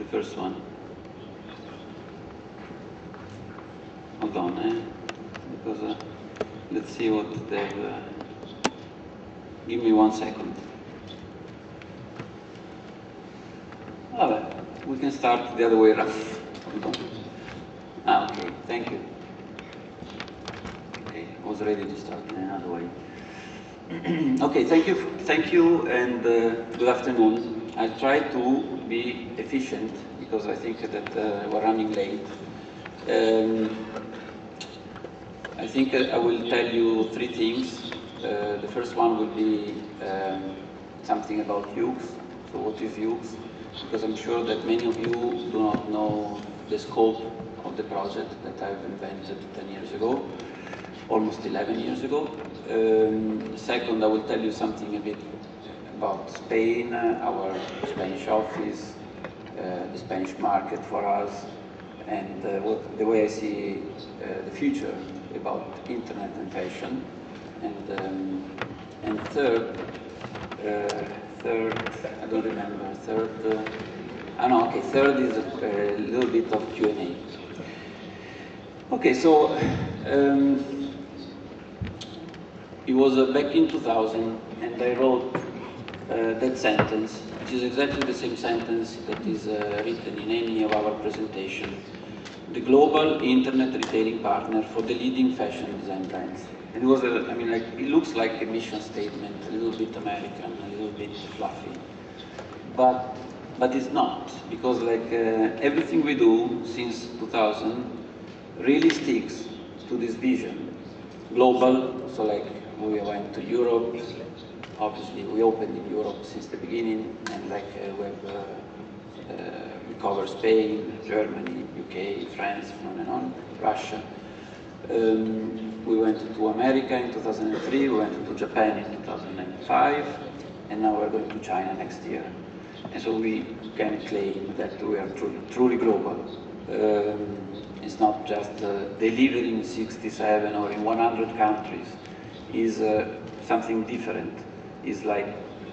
the first one. Hold on, because let's see what they've. Give me 1 second. We can start the other way around. Hold on. Okay, thank you. Okay, I was ready to start in another way. Okay, thank you, and good afternoon. I'll try to be efficient because I think that we're running late. I think I will tell you 3 things. The first one will be something about Yoox. So what is Yoox? Because I'm sure that many of you do not know the scope of the project that I've invented 10 years ago, almost 11 years ago. Second, I will tell you something a bit about Spain, our Spanish office, the Spanish market for us, and the way I see the future about internet and fashion. And third, I don't remember. Third is a little bit of Q&A. Okay, so it was back in 2000, and I wrote that sentence, which is exactly the same sentence that is written in any of our presentation. The global internet retailing partner for the leading fashion design brands. And it was, it looks like a mission statement, a little bit American, a little bit fluffy, but it's not, because everything we do since 2000 really sticks to this vision. Global, so we went to Europe, obviously we opened in Europe since the beginning, and we cover Spain, Germany, UK, France, on and on, Russia. We went to America in 2003, we went to Japan in 2005, and now we're going to China next year. And so we can claim that we are truly global. It's not just delivering in 67 or in 100 countries. It's something different. It's like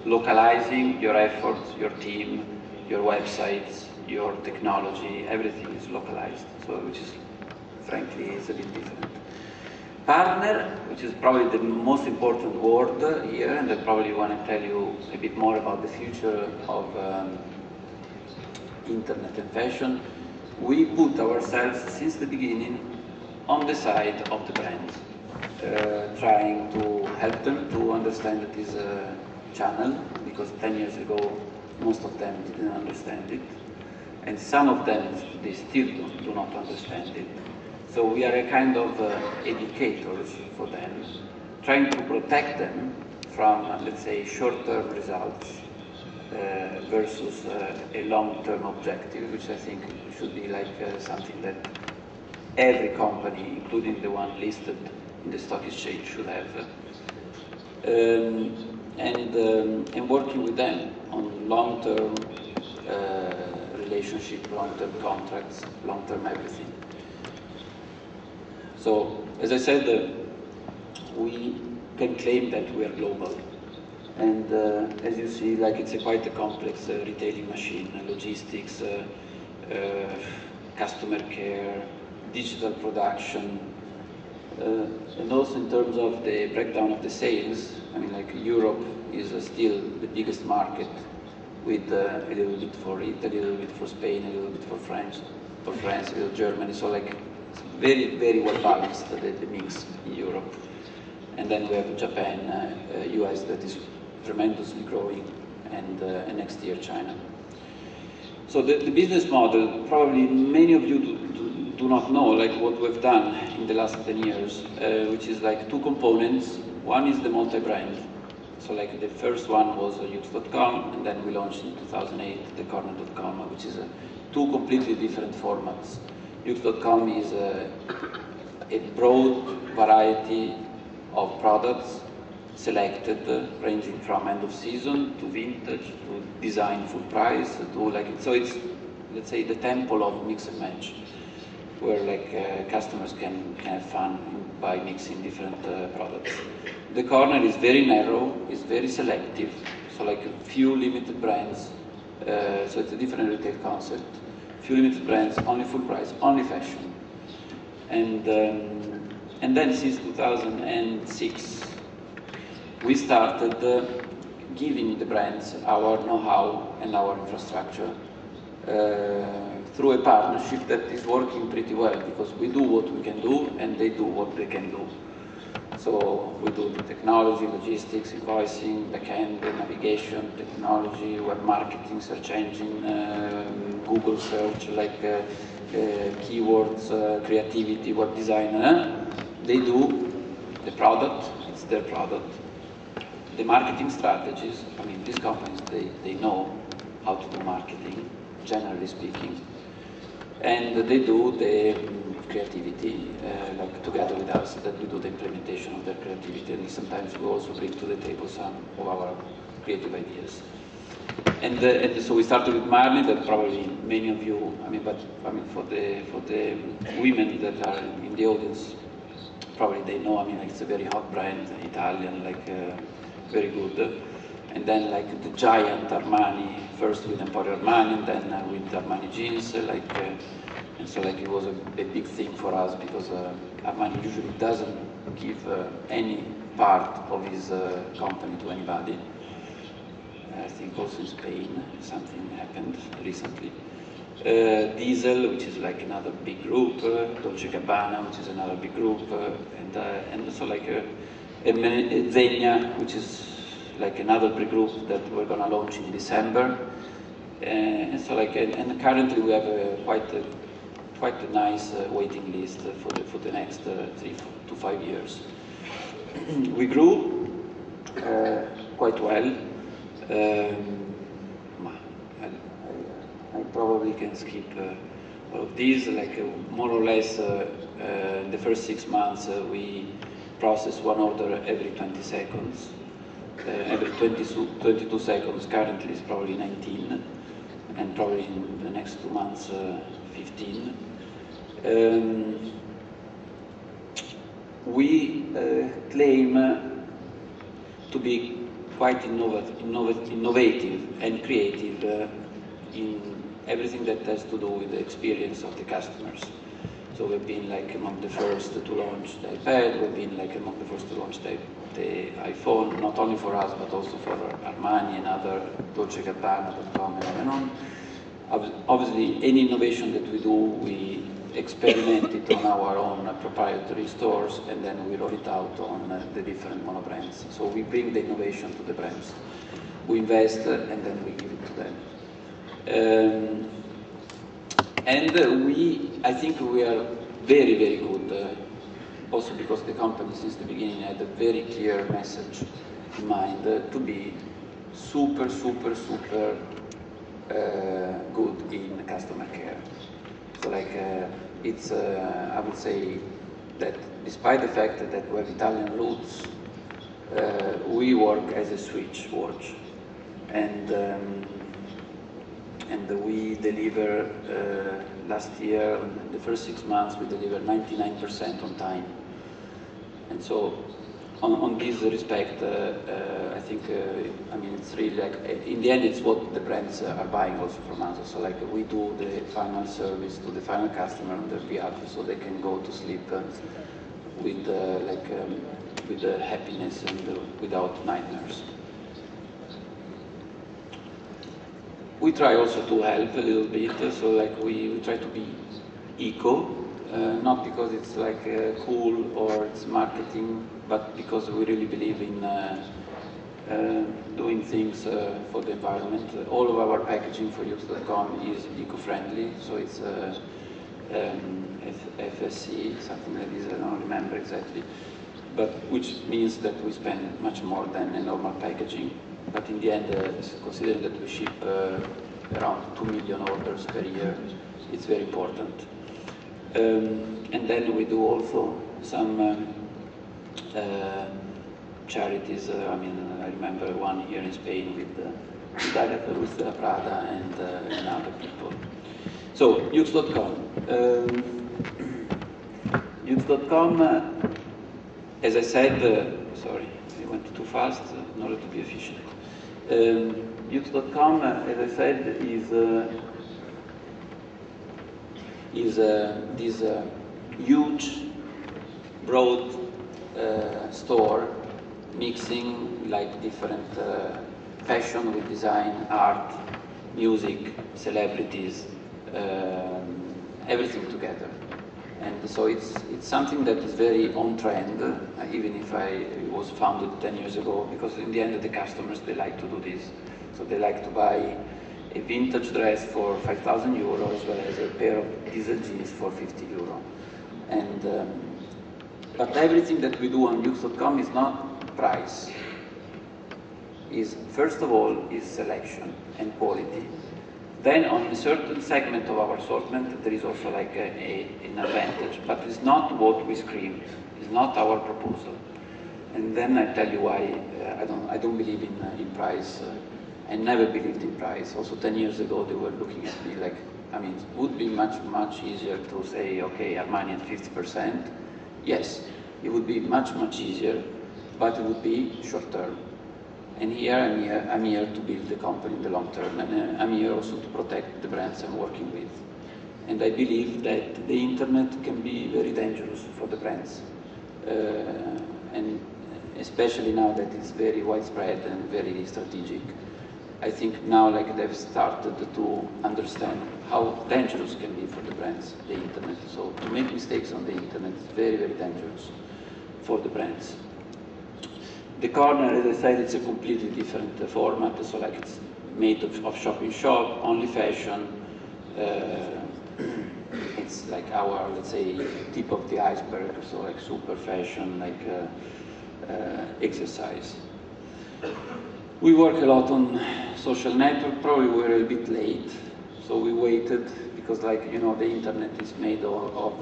localizing your efforts, your team, your websites, your technology, everything is localized, so which is, frankly, is a bit different. Partner, which is probably the most important word here, and I probably want to tell you a bit more about the future of internet and fashion. We put ourselves, since the beginning, on the side of the brands, trying to help them to understand this channel, because 10 years ago, most of them didn't understand it, and some of them, they still do not understand it. So we are a kind of educators for them, trying to protect them from, let's say, short-term results versus a long-term objective, which I think should be something that every company, including the one listed in the stock exchange, should have. And working with them on long-term relationship, long-term contracts, long-term everything. So, as I said, we can claim that we are global. And as you see, it's quite a complex retailing machine, logistics, customer care, digital production, and also in terms of the breakdown of the sales. Europe is still the biggest market, with a little bit for Italy, a little bit for Spain, a little bit for France, a little Germany. So very, very well balanced, the mix in Europe. And then we have Japan, US that is tremendously growing, and next year China. So the business model, probably many of you do not know what we've done in the last 10 years, which is 2 components. One is the multi-brand. So the first one was Yoox.com, and then we launched in 2008 the corner.com, which is 2 completely different formats. Yoox.com is a broad variety of products selected, ranging from end of season to vintage to design full price to so it's, let's say, the temple of mix and match, where customers can have fun by mixing different products. The corner is very narrow, it's very selective, so a few limited brands So it's a different retail concept. Few limited brands, only full price, only fashion. And then since 2006, we started giving the brands our know-how and our infrastructure through a partnership that is working pretty well, because we do what we can do and they do what they can do. So we do the technology, logistics, invoicing, backend, navigation, technology, web marketing, search engine, Google search, like keywords, creativity, web design. They do the product, it's their product. The marketing strategies, I mean, these companies, they know how to do marketing, generally speaking. And they do the creativity, like together with us, that we do the implementation of their creativity, and sometimes we also bring to the table some of our creative ideas. And so we started with Marley, that probably many of you, for the women that are in the audience, probably they know, like it's a very hot brand, Italian, like very good. And then like the giant Armani, first with Emporio Armani, and then with Armani jeans, and so like it was a big thing for us, because Armani usually doesn't give any part of his company to anybody. I think also in Spain something happened recently. Diesel, which is like another big group, Dolce Gabbana, which is another big group, and also like Zegna, which is like another big group that we're gonna launch in December. And so like, and currently we have quite a nice waiting list for the next 3 to 5 years. We grew quite well. I probably can skip all of these. Like more or less, in the first 6 months, we process one order every 20 seconds. Every 22 seconds. Currently it's probably 19, and probably in the next 2 months 15. We claim to be quite innovative and creative in everything that has to do with the experience of the customers. So we've been like among the first to launch the iPad, we've been like among the first to launch the iPhone, not only for us, but also for Armani and other Dolce Gabbana.com and on. Obviously, any innovation that we do, we experiment it on our own proprietary stores, and then we roll it out on the different monobrands. So we bring the innovation to the brands. We invest, and then we give it to them. I think we are very, very good, also because the company since the beginning had a very clear message in mind to be super, super, super good in customer care. So like it's, I would say that despite the fact that we have Italian roots, we work as a switch watch, and we deliver, last year, the first 6 months, we delivered 99% on time. And so, on this respect, I think, it's really like, in the end, it's what the brands are buying also from us. So like, we do the final service to the final customer on their behalf, so they can go to sleep with the happiness and without nightmares. We try also to help a little bit, so like we try to be eco, not because it's like cool or it's marketing, but because we really believe in doing things for the environment. All of our packaging for Yoox.com is eco-friendly, so it's FSC, something like this, I don't remember exactly, but which means that we spend much more than a normal packaging. But in the end, considering that we ship around 2 million orders per year, it's very important. And then we do also some charities. I remember one here in Spain with Agatha Ruiz de la Prada and other people. So, Yoox.com. Yoox.com, as I said, sorry, I went too fast in order to be efficient. Yoox.com, as I said, is this huge, broad store mixing like different fashion with design, art, music, celebrities, everything together. And so it's something that is very on trend, even if it was founded 10 years ago, because in the end the customers, they like to do this. So they like to buy a vintage dress for 5,000 euros, as well as a pair of diesel jeans for 50 euro. And, but everything that we do on Yoox.com is not price. First of all, is selection and quality. Then on a certain segment of our assortment, there is also like an advantage, but it's not what we scream. It's not our proposal. And then I tell you why I don't believe in price. I never believed in price. Also 10 years ago, they were looking at me like, I mean, it would be much easier to say, okay, Armani at 50%. Yes, it would be much easier, but it would be short term. And here I'm here to build the company in the long term, and I'm here also to protect the brands I'm working with. And I believe that the internet can be very dangerous for the brands, and especially now that it's very widespread and very strategic. I think now like they've started to understand how dangerous it can be for the brands, the internet. So to make mistakes on the internet is very dangerous for the brands. The corner, as I said, it's a completely different format. So like it's made of shop-in-shop, only fashion. It's like our, let's say, tip of the iceberg. So like super fashion, like exercise. We work a lot on social network. Probably we were a bit late, so we waited because, like you know, the internet is made of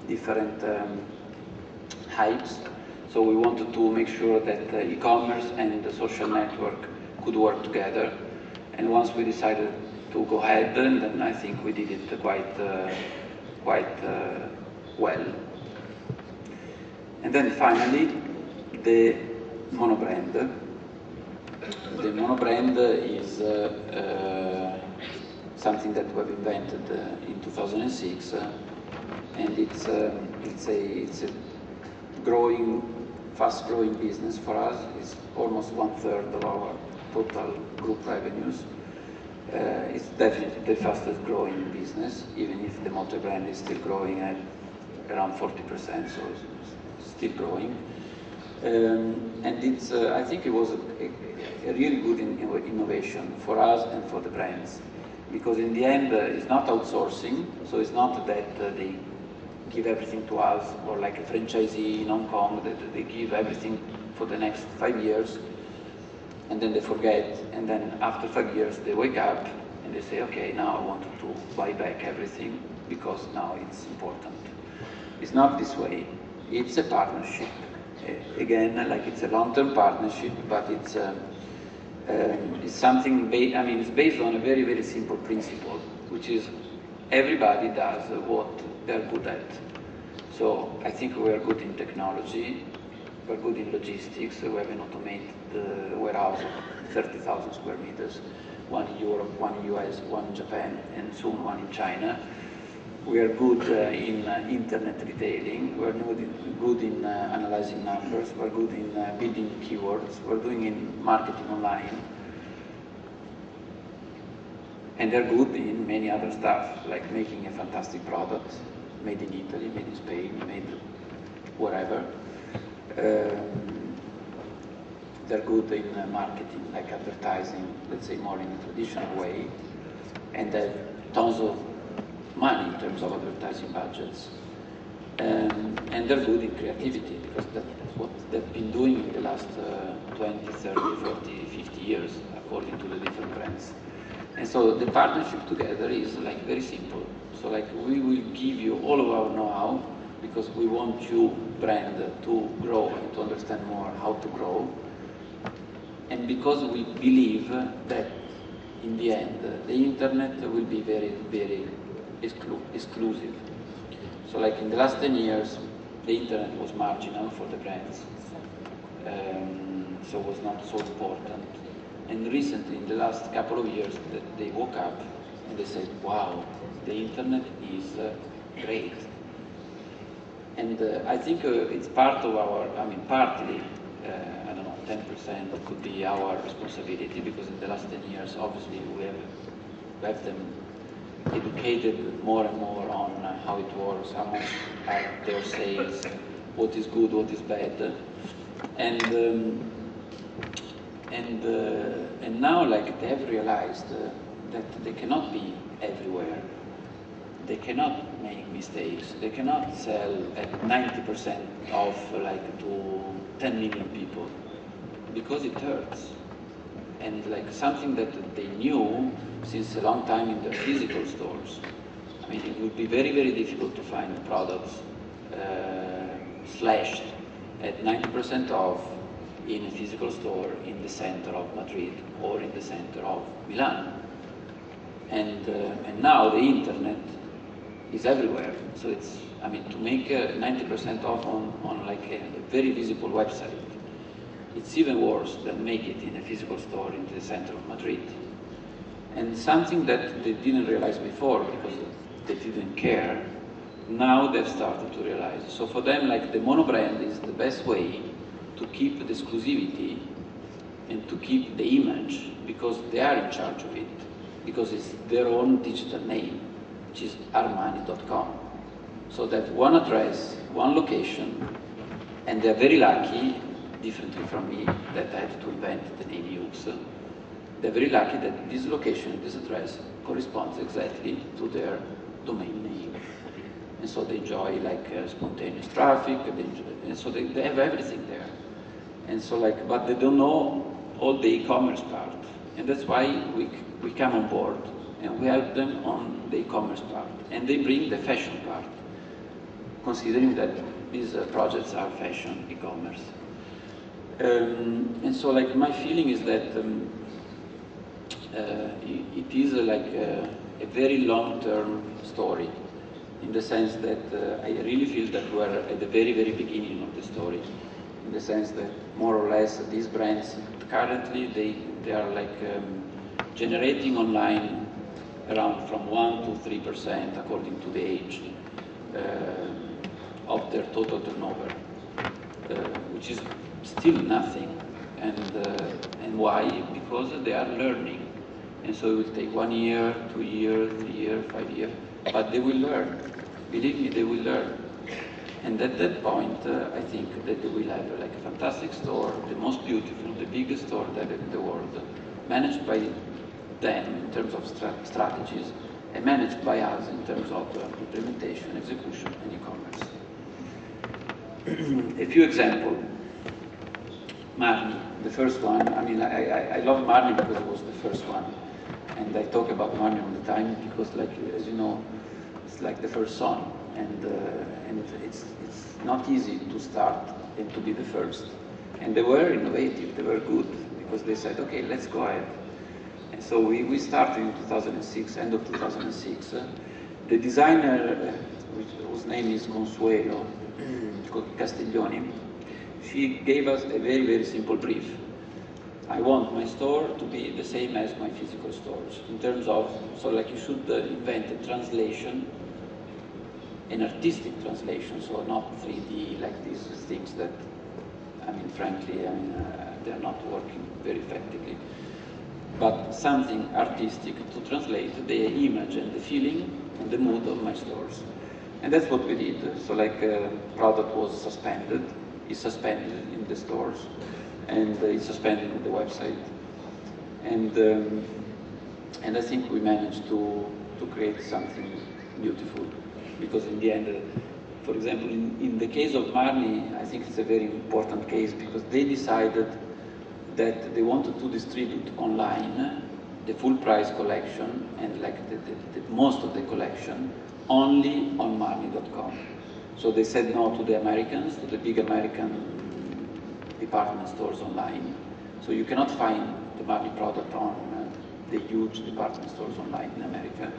different hypes. So we wanted to make sure that e-commerce and the social network could work together. And once we decided to go ahead, then I think we did it quite well. And then finally, the monobrand. The monobrand is something that we invented in 2006, and it's a fast-growing business for us. It's almost 1/3 of our total group revenues. It's definitely the fastest-growing business, even if the motor brand is still growing at around 40%, so it's still growing. And it's, I think it was a really good innovation for us and for the brands, because in the end it's not outsourcing, so it's not that they give everything to us, or like a franchisee in Hong Kong that they give everything for the next 5 years and then they forget, and then after 5 years they wake up and they say, okay, now I wanted to buy back everything because now it's important. It's not this way. It's a partnership. Again, like it's a long-term partnership, but it's something, it's based on a very simple principle, which is everybody does what they're good at. So I think we are good in technology, we're good in logistics, we have an automated warehouse of 30,000 square meters, one in Europe, one in US, one in Japan, and soon one in China. We are good in internet retailing, we're good in analyzing numbers, we're good in building keywords, we're doing in marketing online. And they're good in many other stuff, like making a fantastic product, made in Italy, made in Spain, made wherever. They're good in marketing, like advertising, let's say more in a traditional way. And they have tons of money in terms of advertising budgets. And they're good in creativity, because that's what they've been doing in the last 20, 30, 40, 50 years, according to the different brands. And so the partnership together is like very simple. So like we will give you all of our know-how because we want you, brand, to grow and to understand more how to grow. And because we believe that in the end, the internet will be very exclusive. So like in the last 10 years, the internet was marginal for the brands. So it was not so important. And recently, in the last couple of years, they woke up and they said, wow, the internet is great. And I think it's part of our, I mean, partly, I don't know, 10% could be our responsibility, because in the last 10 years, obviously, we have them educated more and more on how it works, how much are their sales, what is good, what is bad. And now, like, they have realized that they cannot be everywhere. They cannot make mistakes. They cannot sell at 90% off, like, to 10 million people, because it hurts. And like something that they knew since a long time in their physical stores. I mean, it would be very, very difficult to find products slashed at 90% off in a physical store in the center of Madrid or in the center of Milan. And now the internet is everywhere. So it's, I mean, to make 90% off on like a very visible website, it's even worse than make it in a physical store in the center of Madrid. And something that they didn't realize before because they didn't care, now they've started to realize. So for them, like, the monobrand is the best way to keep the exclusivity and to keep the image, because they are in charge of it, because it's their own digital name, which is Armani.com. So that one address, one location, and they're very lucky, differently from me, that I had to invent the name Yoox. They're very lucky that this location, this address, corresponds exactly to their domain name. And so they enjoy like spontaneous traffic, and so they have everything there. And so like, but they don't know all the e-commerce part. And that's why we come on board and we help them on the e-commerce part. And they bring the fashion part, considering that these projects are fashion e-commerce. And so like my feeling is that it is like a very long-term story, in the sense that I really feel that we're at the very, very beginning of the story, in the sense that more or less these brands currently, they are like generating online around from 1 to 3% according to the age of their total turnover, which is still nothing. And why? Because they are learning. And so it will take 1 year, 2 years, 3 years, 5 years, but they will learn. Believe me, they will learn. And at that point, I think that they will have like a fantastic store, the most beautiful, the biggest store that in the world, managed by them in terms of strategies, and managed by us in terms of implementation, execution, and e-commerce. A few examples. Marni, the first one. I mean, I love Marni because it was the first one. And I talk about Marni all the time because, like, as you know, it's like the first son. And it's not easy to start and to be the first. And they were innovative, they were good, because they said, okay, let's go ahead. And so we started in 2006, end of 2006. The designer, whose name is Consuelo Castiglioni, she gave us a very, very simple brief. I want my store to be the same as my physical stores, in terms of, so like you should invent a translation, an artistic translation, so not 3D, like these things that, I mean, frankly, I mean, they're not working very effectively. But something artistic to translate the image and the feeling and the mood of my stores. And that's what we did. So like product was suspended, is suspended in the stores, and it's suspended on the website. And I think we managed to create something beautiful. Because in the end, for example, in the case of Marni, I think it's a very important case because they decided that they wanted to distribute online the full price collection and like the most of the collection only on Marni.com. So they said no to the Americans, to the big American department stores online. So you cannot find the Marni product on the huge department stores online in America.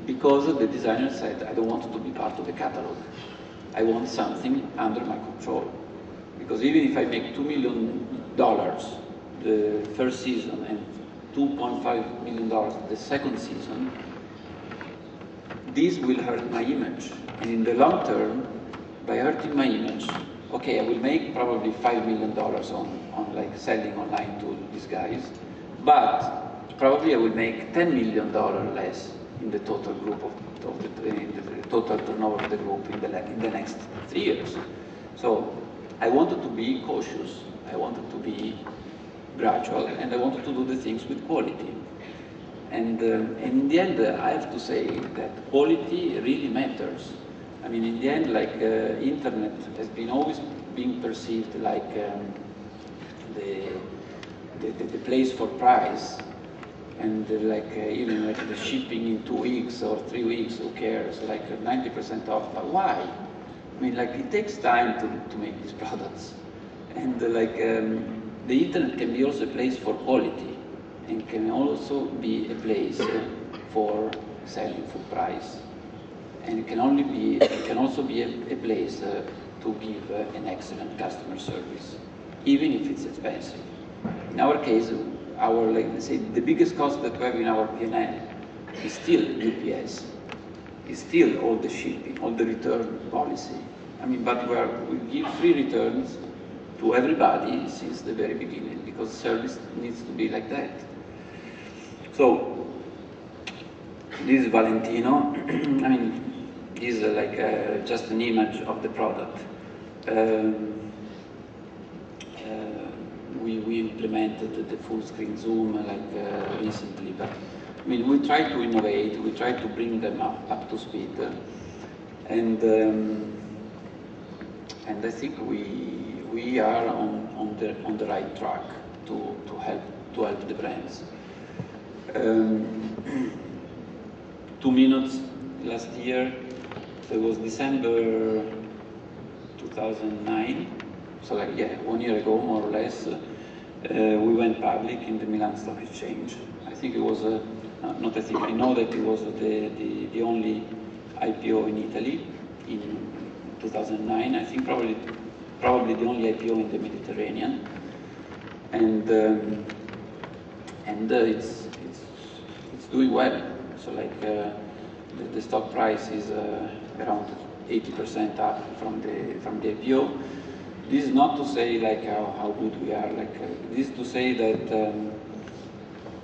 Because the designer said, I don't want to be part of the catalog. I want something under my control. Because even if I make $2 million the first season and $2.5 million the second season, this will hurt my image. And in the long term, by hurting my image, okay, I will make probably $5 million on like selling online to these guys, but probably I will make $10 million less in the total group of the total turnover of the group in the next 3 years. So I wanted to be cautious, I wanted to be gradual, and I wanted to do the things with quality. And in the end, I have to say that quality really matters. I mean, in the end, like internet has been always being perceived like the place for price, and even like the shipping in 2 weeks or 3 weeks, who cares? Like 90% off, but why? I mean, like it takes time to make these products, and the internet can be also a place for quality, and can also be a place for selling full price. And it can also be a place to give an excellent customer service, even if it's expensive. In our case, the biggest cost that we have in our P&L is still UPS, is still all the shipping, all the return policy. I mean, but we give free returns to everybody since the very beginning, because service needs to be like that. So, this is Valentino. I mean, this is just an image of the product. We implemented the full screen zoom recently, but I mean, we try to innovate, we try to bring them up to speed, and I think we are on the right track to help the brands. 2 minutes last year, so it was December 2009, so 1 year ago more or less, we went public in the Milan Stock Exchange. I think it was, not I think, I know that it was the only IPO in Italy in 2009. I think probably the only IPO in the Mediterranean, and it's doing well. So the stock price is around 80% up from the IPO. This is not to say how good we are. This is to say that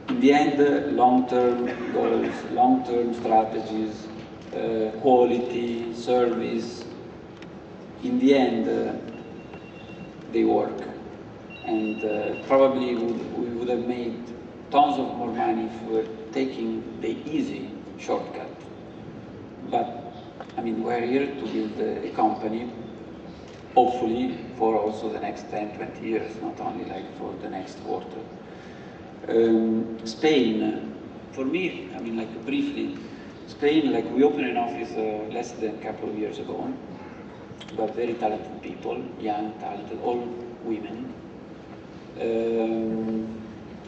in the end, long-term goals, long-term strategies, quality, service, in the end, they work. And probably we would have made tons of more money if we were taking the easy shortcut. But, I mean, we're here to build a company, hopefully for also the next 10, 20 years, not only for the next quarter. Spain, for me, I mean, briefly, Spain, we opened an office less than a couple of years ago, but very talented people, young, talented, all women.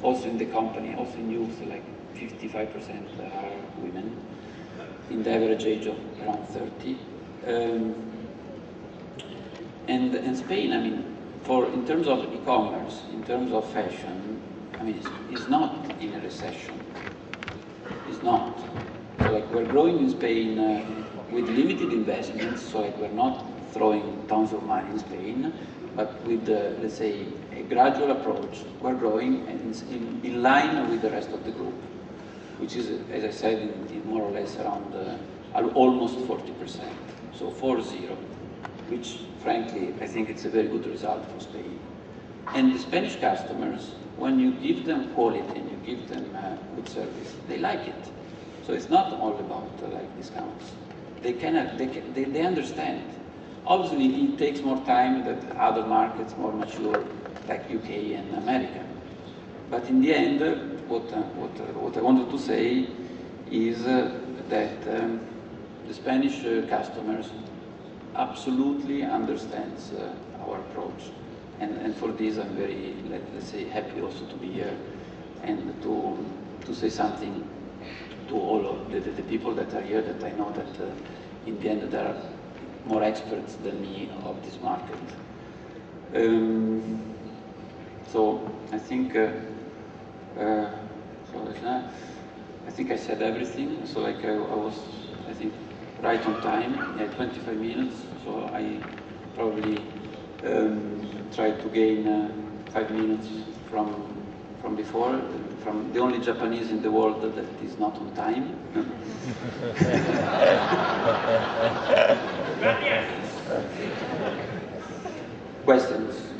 Also in the company, also in Yoox, 55% are women, in the average age of around 30. And Spain, I mean, in terms of e-commerce, in terms of fashion, I mean, it's not in a recession. It's not. So we're growing in Spain with limited investments, so we're not throwing tons of money in Spain, but with, let's say, a gradual approach, we're growing in line with the rest of the group, which is, as I said, in more or less around almost 40%, so 40, which frankly, I think it's a very good result for Spain. And the Spanish customers, when you give them quality and you give them good service, they like it. So it's not all about discounts. They understand. Obviously, it takes more time than other markets, more mature, like UK and America. But in the end, what I wanted to say is that the Spanish customers absolutely understands our approach. And for this, I'm very, let's say, happy also to be here and to say something to all of the people that are here, that I know that in the end there are more experts than me of this market. So I think I think I said everything. So like I was, I think, right on time. I had 25 minutes. So I probably tried to gain 5 minutes from before, from the only Japanese in the world that is not on time. Questions?